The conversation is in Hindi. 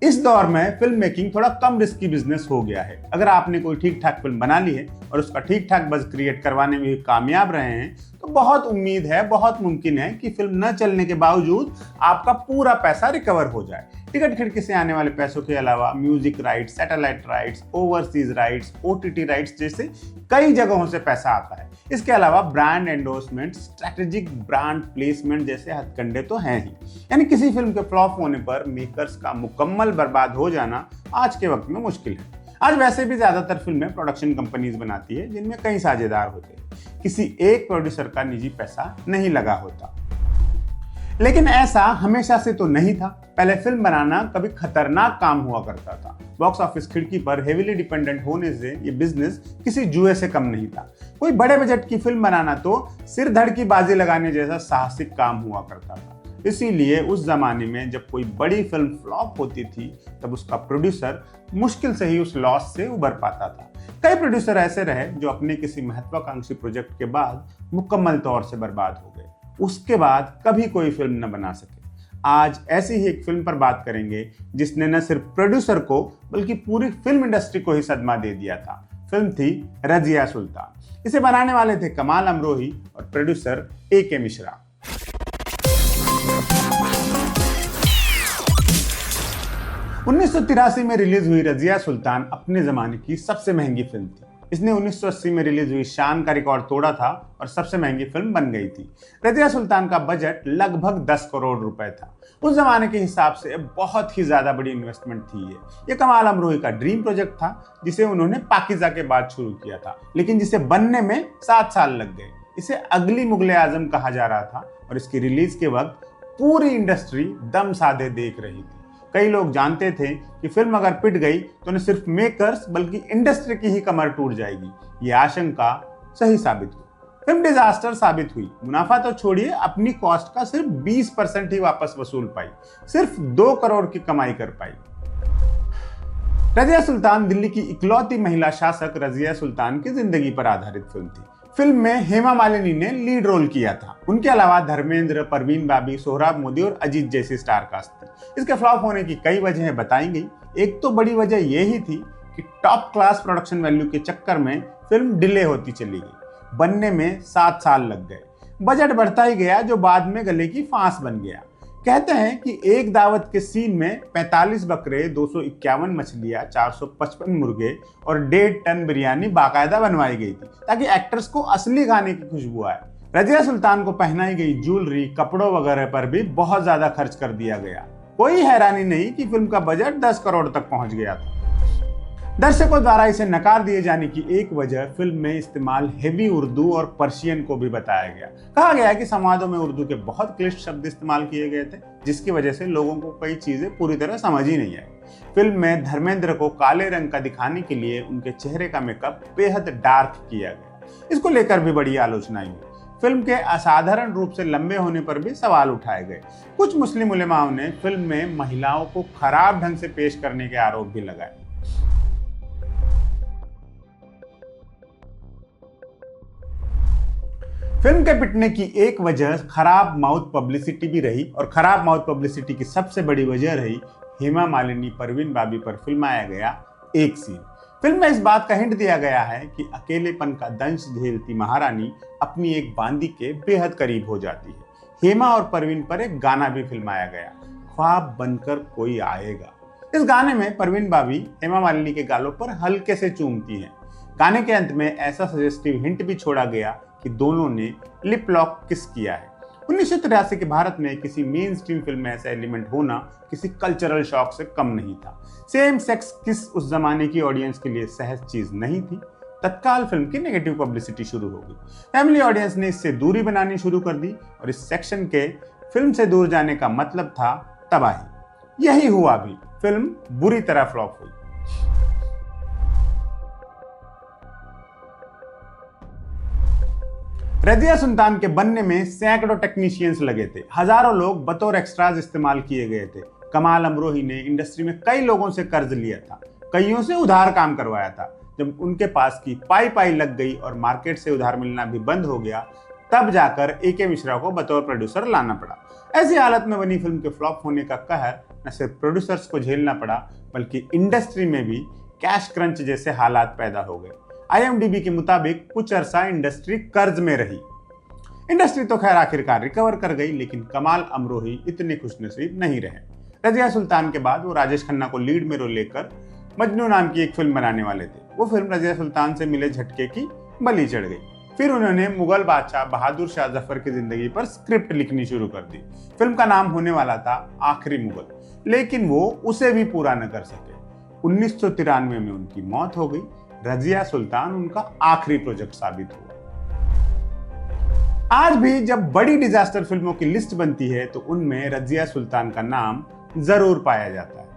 इस दौर में फिल्म मेकिंग थोड़ा कम रिस्की बिजनेस हो गया है। अगर आपने कोई ठीक ठाक फिल्म बना ली है और उसका ठीक ठाक बज़ क्रिएट करवाने में भी कामयाब रहे हैं तो बहुत उम्मीद है, बहुत मुमकिन है कि फिल्म न चलने के बावजूद आपका पूरा पैसा रिकवर हो जाए। टिकट खिड़की से आने वाले पैसों के अलावा music rights, satellite rights, overseas rights, OTT rights जैसे कई जगहों से पैसा आता है। इसके अलावा brand endorsement, strategic brand placement जैसे हथकंडे तो हैं ही। यानी किसी फिल्म के फ्लॉप होने पर मेकर्स का मुकम्मल बर्बाद हो जाना आज के वक्त में मुश्किल है। आज वैसे भी ज्यादातर फिल्में प्रोडक्शन कंपनीज बनाती है जिनमें कई साझेदार होते हैं। किसी एक प्रोड्यूसर का निजी पैसा नहीं लगा होता। लेकिन ऐसा हमेशा से तो नहीं था। पहले फिल्म बनाना कभी खतरनाक काम हुआ करता था। बॉक्स ऑफिस खिड़की पर हेवीली डिपेंडेंट होने से ये बिजनेस किसी जुए से कम नहीं था। कोई बड़े बजट की फिल्म बनाना तो सिर धड़ की बाजी लगाने जैसा साहसिक काम हुआ करता था। इसीलिए उस जमाने में जब कोई बड़ी फिल्म फ्लॉप होती थी तब उसका प्रोड्यूसर मुश्किल से ही उस लॉस से उबर पाता था। कई प्रोड्यूसर ऐसे रहे जो अपने किसी महत्वाकांक्षी प्रोजेक्ट के बाद मुकम्मल तौर से बर्बाद हो गए। उसके बाद कभी कोई फिल्म न बना सके। आज ऐसी ही एक फिल्म पर बात करेंगे जिसने न सिर्फ प्रोड्यूसर को बल्कि पूरी फिल्म इंडस्ट्री को ही सदमा दे दिया था। फिल्म थी रजिया सुल्तान। इसे बनाने वाले थे कमाल अमरोही और प्रोड्यूसर ए.के. मिश्रा। उन्नीस में रिलीज हुई रजिया सुल्तान अपने जमाने की सबसे महंगी फिल्म थी। इसने 1980 में रिलीज हुई शान का रिकॉर्ड तोड़ा था और सबसे महंगी फिल्म बन गई थी। रजिया सुल्तान का बजट लगभग 10 करोड़ रुपए था। उस जमाने के हिसाब से बहुत ही ज्यादा बड़ी इन्वेस्टमेंट थी ये कमाल अमरोही का ड्रीम प्रोजेक्ट था जिसे उन्होंने पाकीज़ा के बाद शुरू किया था, लेकिन जिसे बनने में 7 साल लग गए। इसे अगली मुगले आजम कहा जा रहा था और इसकी रिलीज के वक्त पूरी इंडस्ट्री दम साधे देख रही थी। कई लोग जानते थे कि फिल्म अगर पिट गई तो न सिर्फ मेकर्स बल्कि इंडस्ट्री की ही कमर टूट जाएगी। ये आशंका सही साबित हुई। फिल्म डिजास्टर साबित हुई। मुनाफा तो छोड़िए, अपनी कॉस्ट का सिर्फ 20% ही वापस वसूल पाई। सिर्फ 2 करोड़ की कमाई कर पाई। रजिया सुल्तान दिल्ली की इकलौती महिला शासक रजिया सुल्तान की जिंदगी पर आधारित फिल्म थी। फिल्म में हेमा मालिनी ने लीड रोल किया था। उनके अलावा धर्मेंद्र, परवीन बाबी, सोहराब मोदी और अजीत जैसी स्टार कास्ट थी। इसके फ्लॉप होने की कई वजहें बताई गई। एक तो बड़ी वजह यही थी कि टॉप क्लास प्रोडक्शन वैल्यू के चक्कर में फिल्म डिले होती चली गई। बनने में 7 साल लग गए। बजट बढ़ता ही गया जो बाद में गले की फांस बन गया। कहते हैं कि एक दावत के सीन में 45 बकरे, 251 मछलियां, 455 मुर्गे और 1.5 टन बिरयानी बाकायदा बनवाई गई थी ताकि एक्टर्स को असली खाने की खुशबू आए। रजिया सुल्तान को पहनाई गई ज्वेलरी, कपड़ों वगैरह पर भी बहुत ज्यादा खर्च कर दिया गया। कोई हैरानी नहीं कि फिल्म का बजट 10 करोड़ तक पहुंच गया था। दर्शकों द्वारा इसे नकार दिए जाने की एक वजह फिल्म में इस्तेमाल हेवी उर्दू और पर्शियन को भी बताया गया। कहा गया कि संवादों में उर्दू के बहुत क्लिष्ट शब्द इस्तेमाल किए गए थे जिसकी वजह से लोगों को कई चीजें पूरी तरह समझ ही नहीं आई। फिल्म में धर्मेंद्र को काले रंग का दिखाने के लिए उनके चेहरे का मेकअप बेहद डार्क किया गया। इसको लेकर भी बड़ी आलोचना हुई। फिल्म के असाधारण रूप से लंबे होने पर भी सवाल उठाए गए। कुछ मुस्लिम उलेमाओं ने फिल्म में महिलाओं को खराब ढंग से पेश करने के आरोप भी लगाए। फिल्म के पिटने की एक वजह खराब माउथ पब्लिसिटी भी रही और खराब माउथ पब्लिसिटी की सबसे बड़ी वजह रही हेमा मालिनी, परवीन बाबी पर फिल्माया गया एक सीन। फिल्म में इस बात का हिंट दिया गया है कि अकेलेपन का दंश झेलती महारानी अपनी एक बांदी के बेहद करीब हो जाती है। हेमा और परवीन पर एक गाना भी फिल्माया गया, ख्वाब बनकर कोई आएगा। इस गाने में परवीन बाबी हेमा मालिनी के गालों पर हल्के से चूमती हैं। गाने के अंत में ऐसा सजेस्टिव हिंट भी छोड़ा गया कि दोनों ने लिप लॉक किस किया है। 1983 के भारत में किसी मेन स्ट्रीम फिल्म में ऐसा एलिमेंट होना किसी कल्चरल शॉक से कम नहीं था। सेम सेक्स किस उस जमाने की ऑडियंस के लिए सहज चीज नहीं थी। तत्काल फिल्म की नेगेटिव पब्लिसिटी शुरू हो गई। फैमिली ऑडियंस ने इससे दूरी बनानी शुरू कर दी और इस सेक्शन के फिल्म से दूर जाने का मतलब था तबाही। यही हुआ भी। फिल्म बुरी तरह फ्लॉप हुई। रजिया सुल्तान के बनने में सैकड़ों टेक्नीशियंस लगे थे। हजारों लोग बतौर एक्स्ट्राज इस्तेमाल किए गए थे। कमाल अमरोही ने इंडस्ट्री में कई लोगों से कर्ज लिया था, कईयों से उधार काम करवाया था। जब उनके पास की पाई पाई लग गई और मार्केट से उधार मिलना भी बंद हो गया, तब जाकर ए.के. मिश्रा को बतौर प्रोड्यूसर लाना पड़ा। ऐसी हालत में बनी फिल्म के फ्लॉप होने का कहर न सिर्फ प्रोड्यूसर्स को झेलना पड़ा, बल्कि इंडस्ट्री में भी कैश क्रंच जैसे हालात पैदा हो गए। IMDb के मुताबिक कुछ अरसा इंडस्ट्री कर्ज में रही। इंडस्ट्री तो खैर आखिरकार रिकवर कर गई, लेकिन कमाल अमरोही इतने खुशनसीब नहीं रहे। रजिया सुल्तान के बाद वो राजेश खन्ना को लीड में रोल लेकर मजनू नाम की एक फिल्म बनाने वाले थे। वो फिल्म रजिया सुल्तान से मिले झटके की बलि चढ़ गई। फिर उन्होंने मुगल बादशाह बहादुर शाह जफर की जिंदगी पर स्क्रिप्ट लिखनी शुरू कर दी। फिल्म का नाम होने वाला था आखिरी मुगल, लेकिन वो उसे भी पूरा न कर सके। 1993 में उनकी मौत हो गई। रजिया सुल्तान उनका आखिरी प्रोजेक्ट साबित हुआ। आज भी जब बड़ी डिजास्टर फिल्मों की लिस्ट बनती है तो उनमें रजिया सुल्तान का नाम जरूर पाया जाता है।